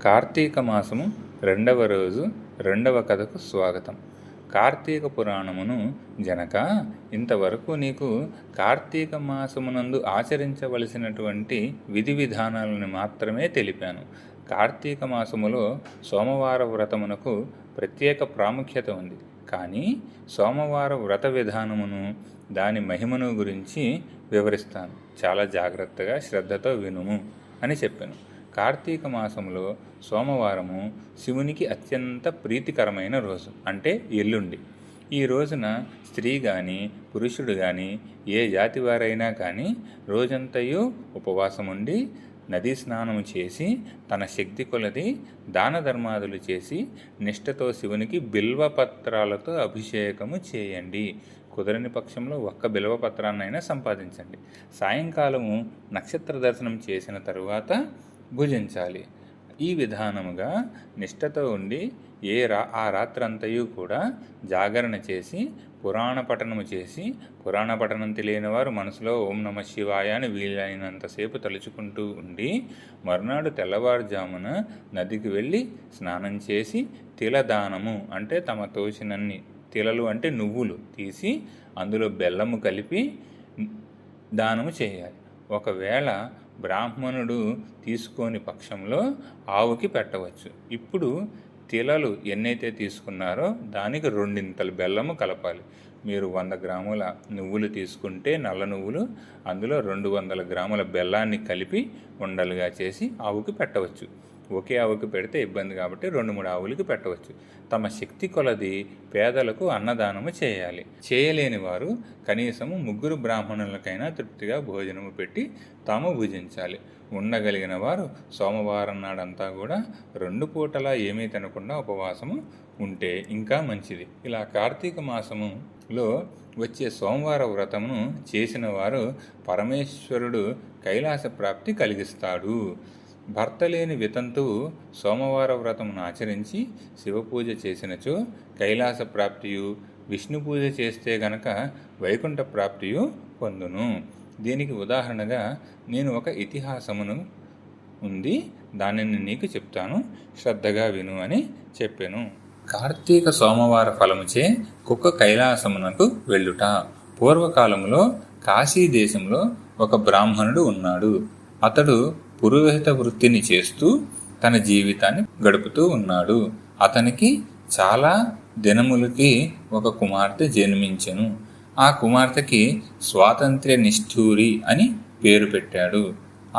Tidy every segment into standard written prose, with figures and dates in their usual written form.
కార్తీక మాసము రెండవ రోజు రెండవ కథకు స్వాగతం. కార్తీక పురాణమును జనక, ఇంతవరకు నీకు కార్తీక మాసమునందు ఆచరించవలసినటువంటి విధి విధానాలను మాత్రమే తెలిపాను. కార్తీక మాసములో సోమవార వ్రతమునకు ప్రత్యేక ప్రాముఖ్యత ఉంది. కానీ సోమవార వ్రత విధానమును, దాని మహిమను గురించి వివరిస్తాను. చాలా జాగ్రత్తగా శ్రద్ధతో వినుము అని చెప్పాను. కార్తీక మాసంలో సోమవారము శివునికి అత్యంత ప్రీతికరమైన రోజు, అంటే ఎల్లుండి. ఈ రోజున స్త్రీ కానీ పురుషుడు కానీ ఏ జాతి వారైనా కానీ రోజంతయు ఉపవాసం ఉండి నదీ స్నానము చేసి తన శక్తి కొలది దాన ధర్మాదులు చేసి నిష్ఠతో శివునికి బిల్వపత్రాలతో అభిషేకము చేయండి. కుదరని పక్షంలో ఒక్క బిల్వపత్రాన్నైనా సంపాదించండి. సాయంకాలము నక్షత్ర దర్శనం చేసిన తరువాత భుజించాలి. ఈ విధానముగా నిష్ఠతో ఉండి ఆ రాత్రంతయు కూడా జాగరణ చేసి పురాణ పఠనము చేసి, పురాణ పఠనం తెలియని వారు మనసులో ఓం నమ శివాయ అని వీలైనంతసేపు తలుచుకుంటూ ఉండి మరునాడు తెల్లవారుజామున నదికి వెళ్ళి స్నానం చేసి తిలదానము, అంటే తమ తోచినన్ని తిలలు అంటే నువ్వులు తీసి అందులో బెల్లము కలిపి దానము చేయాలి. ఒకవేళ బ్రాహ్మణుడు తీసుకోని పక్షంలో ఆవుకి పెట్టవచ్చు. ఇప్పుడు తిలలు ఎన్నైతే తీసుకున్నారో దానికి 2 బెల్లము కలపాలి. మీరు 100 గ్రాముల నువ్వులు తీసుకుంటే నల్ల నువ్వులు, అందులో 200 గ్రాముల బెల్లాన్ని కలిపి ఉండలుగా చేసి ఆవుకి పెట్టవచ్చు. ఒకే ఆవుకి పెడితే ఇబ్బంది కాబట్టి 2-3 ఆవులకి పెట్టవచ్చు. తమ శక్తి కొలది పేదలకు అన్నదానము చేయాలి. చేయలేని వారు కనీసము 3 బ్రాహ్మణులకైనా తృప్తిగా భోజనము పెట్టి తాము భుజించాలి. ఉండగలిగిన వారు సోమవారం నాడంతా కూడా 2 పూటలా ఏమీ తినకుండా ఉపవాసము ఉంటే ఇంకా మంచిది. ఇలా కార్తీక మాసములో వచ్చే సోమవార వ్రతమును చేసిన వారు పరమేశ్వరుడు కైలాస ప్రాప్తి కలిగిస్తాడు. భర్త లేని వితంతువు సోమవార వ్రతమును ఆచరించి శివపూజ చేసినచో కైలాస ప్రాప్తియు, విష్ణు పూజ చేస్తే గనక వైకుంఠ ప్రాప్తియు పొందును. దీనికి ఉదాహరణగా నేను ఒక ఇతిహాసమును ఉంది, దానిని నీకు చెప్తాను, శ్రద్ధగా విను అని చెప్పాను. కార్తీక సోమవార ఫలముచే కుక్క కైలాసమునకు వెళ్ళుట. పూర్వకాలంలో కాశీ దేశంలో ఒక బ్రాహ్మణుడు ఉన్నాడు. అతడు పురోహిత వృత్తిని చేస్తూ తన జీవితాన్ని గడుపుతూ ఉన్నాడు. అతనికి చాలా దినములకి ఒక కుమార్తె జన్మించెను. ఆ కుమార్తెకి స్వాతంత్ర్య నిష్ఠూరి అని పేరు పెట్టాడు.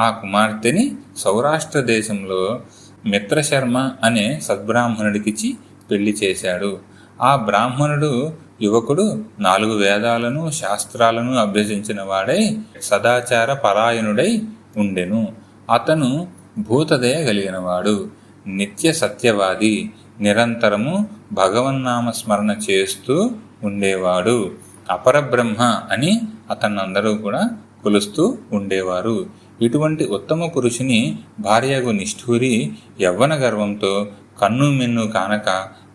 ఆ కుమార్తెని సౌరాష్ట్ర దేశంలో మిత్రశర్మ అనే సద్బ్రాహ్మణుడికిచ్చి పెళ్లి చేశాడు. ఆ బ్రాహ్మణుడు యువకుడు 4 వేదాలను శాస్త్రాలను అభ్యసించిన వాడై సదాచార పరాయణుడై ఉండెను. అతను భూతదయ కలిగినవాడు, నిత్య సత్యవాది, నిరంతరము భగవన్నామ స్మరణ చేస్తూ ఉండేవాడు. అపరబ్రహ్మ అని అతన్నందరూ కూడా కొలుస్తూ ఉండేవారు. ఇటువంటి ఉత్తమ పురుషుని భార్యగు నిష్ఠూరి యవ్వన గర్వంతో కన్ను మిన్ను కానక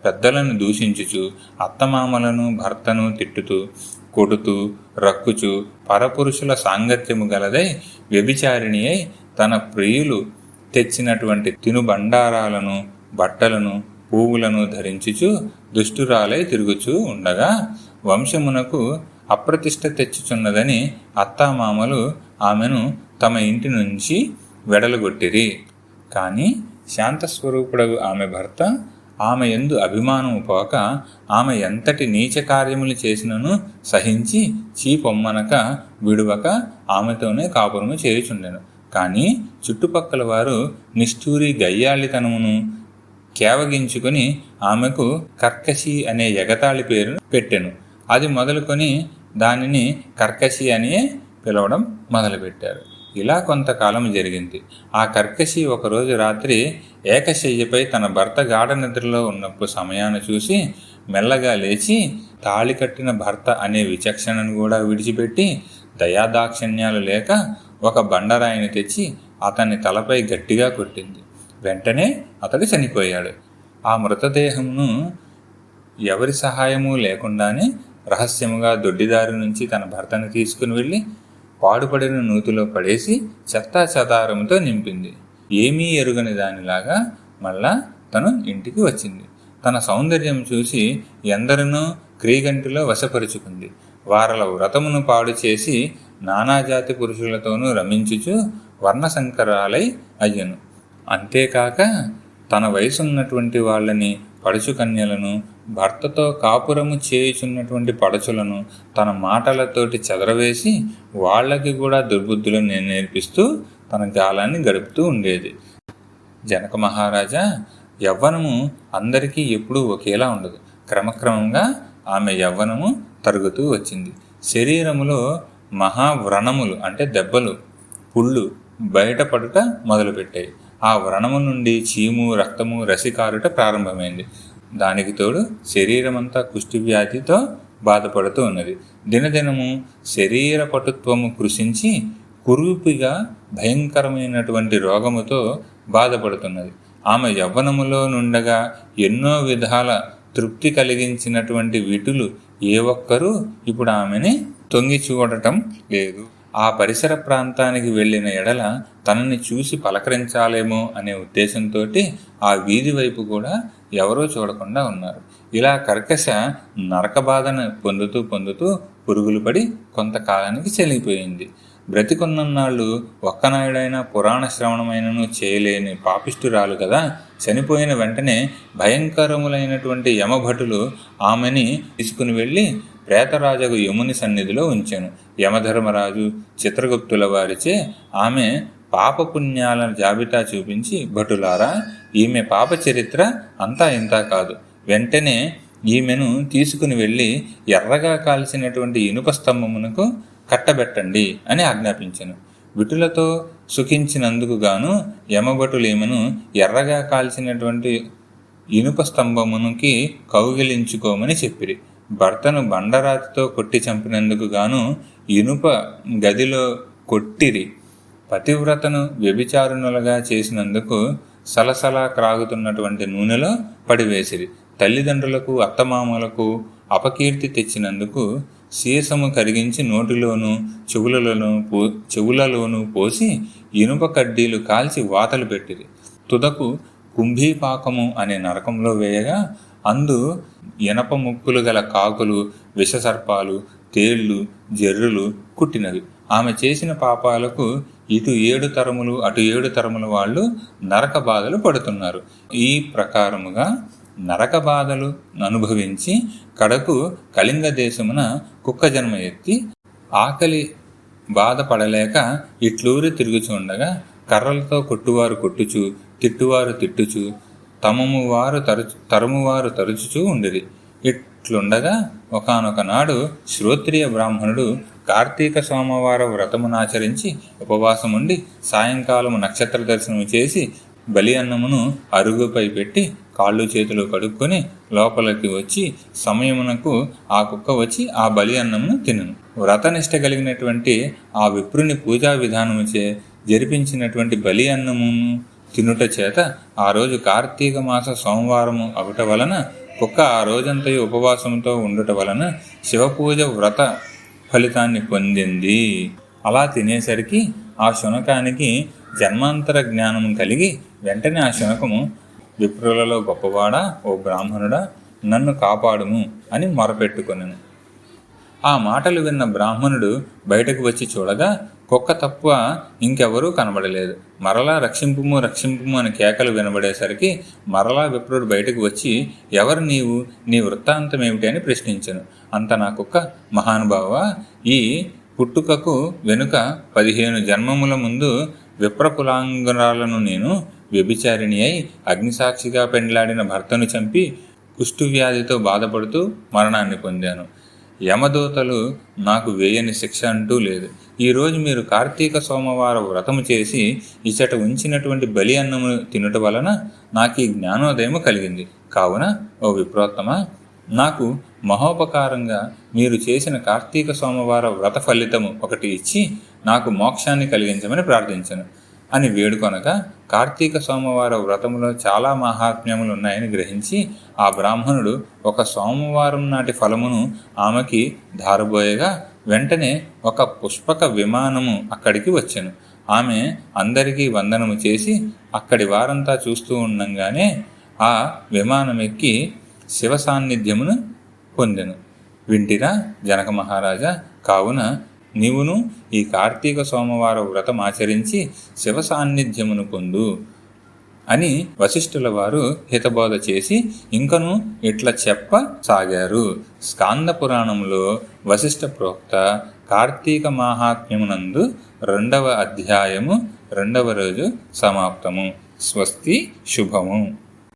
పెద్దలను దూషించుచు అత్తమామలను భర్తను తిట్టుతూ కొడుతూ రక్కుచు పరపురుషుల సాంగత్యము గలదై వ్యభిచారిణి అయి తన ప్రియులు తెచ్చినటువంటి తినుబండారాలను, బట్టలను, పువ్వులను ధరించుచు దుష్టురాలై తిరుగుచూ ఉండగా వంశమునకు అప్రతిష్ట తెచ్చుచున్నదని అత్తామామలు ఆమెను తమ ఇంటి నుంచి వెడలగొట్టిరి. కానీ శాంతస్వరూపుడగు ఆమె భర్త ఆమె యందు అభిమానము పోక ఆమె ఎంతటి నీచ కార్యములు చేసినను సహించి చీపొమ్మనక విడువక ఆమెతోనే కాపురము చేయుచుండెను. కానీ చుట్టుపక్కల వారు నిష్ఠూరి గయ్యాళితనమును కేవగించుకొని ఆమెకు కర్కశి అనే ఎగతాళి పేరు పెట్టెను. అది మొదలుకొని దానిని కర్కశి అనే పిలవడం మొదలుపెట్టారు. ఇలా కొంతకాలం జరిగింది. ఆ కర్కశి ఒకరోజు రాత్రి ఏకశయ్యపై తన భర్త గాఢ నిద్రలో ఉన్నప్పుడు సమయాన్ని చూసి మెల్లగా లేచి తాళి కట్టిన భర్త అనే విచక్షణను కూడా విడిచిపెట్టి దయాదాక్షిణ్యాలు లేక ఒక బండరాయిని తెచ్చి అతన్ని తలపై గట్టిగా కొట్టింది. వెంటనే అతడు చనిపోయాడు. ఆ మృతదేహమును ఎవరి సహాయము లేకుండానే రహస్యముగా దొడ్డిదారి నుంచి తన భర్తను తీసుకుని వెళ్ళి పాడుపడిన నూతిలో పడేసి చెత్తా చెదారముతో నింపింది. ఏమీ ఎరుగని దానిలాగా మళ్ళా తను ఇంటికి వచ్చింది. తన సౌందర్యం చూసి ఎందరినో క్రీగంటిలో వశపరుచుకుంది. వారల వ్రతమును పాడు చేసి నానాజాతి పురుషులతోనూ రమించుచు వర్ణశంకరాలై అయ్యను. అంతేకాక తన వయసున్నటువంటి వాళ్ళని, పడుచు కన్యలను, భర్తతో కాపురము చేయుచున్నటువంటి పడచులను తన మాటలతోటి చెదరవేసి వాళ్ళకి కూడా దుర్బుద్ధులను నేర్పిస్తూ తన కాలాన్ని గడుపుతూ ఉండేది. జనక మహారాజా, యవ్వనము అందరికీ ఎప్పుడూ ఒకేలా ఉండదు. క్రమక్రమంగా ఆమె యవ్వనము తరుగుతూ వచ్చింది. శరీరములో మహావ్రణములు అంటే దెబ్బలు, పుళ్ళు బయటపడుట మొదలుపెట్టాయి. ఆ వ్రణము నుండి చీము, రక్తము, రసికారుట ప్రారంభమైంది. దానికి తోడు శరీరమంతా కుష్ఠవ్యాధితో బాధపడుతూ ఉన్నది. దినదినము శరీర పటుత్వము కృషించి కురూపిగా భయంకరమైనటువంటి రోగముతో బాధపడుతున్నది. ఆమె యవ్వనములో నుండగా ఎన్నో విధాల తృప్తి కలిగించినటువంటి విటులు ఏ ఒక్కరూ ఇప్పుడు ఆమెని తొంగి చూడటం లేదు. ఆ పరిసర ప్రాంతానికి వెళ్ళిన ఎడల తనని చూసి పలకరించాలేమో అనే ఉద్దేశంతో ఆ వీధి వైపు కూడా ఎవరూ చూడకుండా ఉన్నారు. ఇలా కర్కశ నరకబాధను పొందుతూ పురుగులు పడి కొంతకాలానికి చెలిగిపోయింది. బ్రతికున్నన్నాళ్ళు ఒక్కనాయుడైనా పురాణ శ్రవణమైనను చేయలేని పాపిష్టురాలు కదా. చనిపోయిన వెంటనే భయంకరములైనటువంటి యమభటులు ఆమెని తీసుకుని వెళ్ళి ప్రేతరాజగు యముని సన్నిధిలో ఉంచాను. యమధర్మరాజు, చిత్రగుప్తుల వారిచే ఆమె పాపపుణ్యాల జాబితా చూపించి, భటులారా, ఈమె పాప చరిత్ర అంతా ఇంతా కాదు, వెంటనే ఈమెను తీసుకుని వెళ్ళి ఎర్రగా కాల్చినటువంటి ఇనుప స్తంభమునకు కట్టబెట్టండి అని ఆజ్ఞాపించెను. విటులతో సుఖించినందుకు గాను యమభటులు ఈమెను ఎర్రగా కాల్చినటువంటి ఇనుప స్తంభమునికి కౌగిలించుకోమని చెప్పిరి. భర్తను బండరాతితో కొట్టి చంపినందుకు గాను ఇనుప గదిలో కొట్టిరి. పతివ్రతను వ్యభిచారుణులుగా చేసినందుకు సలసలా క్రాగుతున్నటువంటి నూనెలో పడివేసిరి. తల్లిదండ్రులకు, అత్తమామలకు అపకీర్తి తెచ్చినందుకు సీసము కరిగించి నోటిలోనూ చెవులలోనూ పోసి ఇనుప కడ్డీలు కాల్చి వాతలు పెట్టిరి. తుదకు కుంభీపాకము అనే నరకంలో వేయగా అందు ఇనప ముక్కులు గల కాకులు, విషసర్పాలు, తేళ్లు, జర్రులు కుట్టినవి. ఆమె చేసిన పాపాలకు ఇటు 7 తరములు అటు 7 తరముల వాళ్ళు నరక బాధలు పడుతున్నారు. ఈ ప్రకారముగా నరక బాధలు అనుభవించి కడకు కళింగ దేశమున కుక్క జన్మ ఎత్తి ఆకలి బాధపడలేక ఇట్లూరి తిరుగుచుండగా కర్రలతో కొట్టువారు కొట్టుచు, తిట్టువారు తిట్టుచు, తరమువారు తరుచుచూ ఉండిరి. ఇట్లుండగా ఒకానొక నాడు శ్రోత్రియ బ్రాహ్మణుడు కార్తీక సోమవార వ్రతమునాచరించి ఉపవాసముండి సాయంకాలము నక్షత్ర దర్శనము చేసి బలి అన్నమును అరుగుపై పెట్టి కాళ్ళు చేతులు కడుక్కొని లోపలికి వచ్చి సమయమునకు ఆ కుక్క వచ్చి ఆ బలి అన్నమును తినను. వ్రతనిష్ట కలిగినటువంటి ఆ విప్రుని పూజా విధానముచే జరిపించినటువంటి బలి అన్నమును తినుట చేత ఆ రోజు కార్తీక మాస సోమవారము అగుట వలన కుక్క ఆ రోజంతయు ఉపవాసంతో ఉండుట వలన శివపూజ వ్రత ఫలితాన్ని పొందింది. అలా తినేసరికి ఆ శునకానికి జన్మాంతర జ్ఞానము కలిగి వెంటనే ఆ శునకము, విప్రులలో గొప్పవాడా, ఓ బ్రాహ్మణుడా, నన్ను కాపాడుము అని మొరపెట్టుకొనెను. ఆ మాటలు విన్న బ్రాహ్మణుడు బయటకు వచ్చి చూడగా కుక్క తప్ప ఇంకెవరూ కనబడలేదు. మరలా రక్షింపుము రక్షింపుము అని కేకలు వినబడేసరికి మరలా విప్రుడు బయటకు వచ్చి, ఎవరు నీవు, నీ వృత్తాంతం ఏమిటి అని ప్రశ్నించెను. అంత నా కుక్క, మహానుభావ, ఈ పుట్టుకకు వెనుక 15 జన్మముల ముందు విప్రకులాంగురాలను నేను వ్యభిచారిణి అయి అగ్నిసాక్షిగా పెండ్లాడిన భర్తను చంపి కుష్ఠవ్యాధితో బాధపడుతూ మరణాన్ని పొందాను. యమదూతలు నాకు వేయని శిక్ష అంటూ లేదు. ఈరోజు మీరు కార్తీక సోమవార వ్రతము చేసి ఇచ్చట ఉంచినటువంటి బలి అన్నము తినుట వలన నాకు ఈ జ్ఞానోదయము కలిగింది. కావున ఓ విప్రోత్తమ, నాకు మహోపకారంగా మీరు చేసిన కార్తీక సోమవార వ్రత ఫలితము ఒకటి ఇచ్చి నాకు మోక్షాన్ని కలిగించమని ప్రార్థించను అని వేడుకొనగా, కార్తీక సోమవార వ్రతములో చాలా మహాత్మ్యములు ఉన్నాయని గ్రహించి ఆ బ్రాహ్మణుడు ఒక సోమవారం నాటి ఫలమును ఆమెకి ధారబోయగా వెంటనే ఒక పుష్పక విమానము అక్కడికి వచ్చెను. ఆమె అందరికీ వందనము చేసి అక్కడి వారంతా చూస్తూ ఉండంగానే ఆ విమానమెక్కి శివ సాన్నిధ్యమును పొందెను. వింటిరా జనక మహారాజా, కావున నీవును ఈ కార్తీక సోమవార వ్రతం ఆచరించి శివ సాన్నిధ్యమును పొందు అని వశిష్ఠుల వారు హితబోధ చేసి ఇంకను ఇట్లా చెప్పసాగారు. స్కాంద పురాణంలో వశిష్ఠ ప్రోక్త కార్తీక మాహాత్మ్యమునందు 2వ అధ్యాయము 2వ రోజు సమాప్తము. స్వస్తి, శుభము.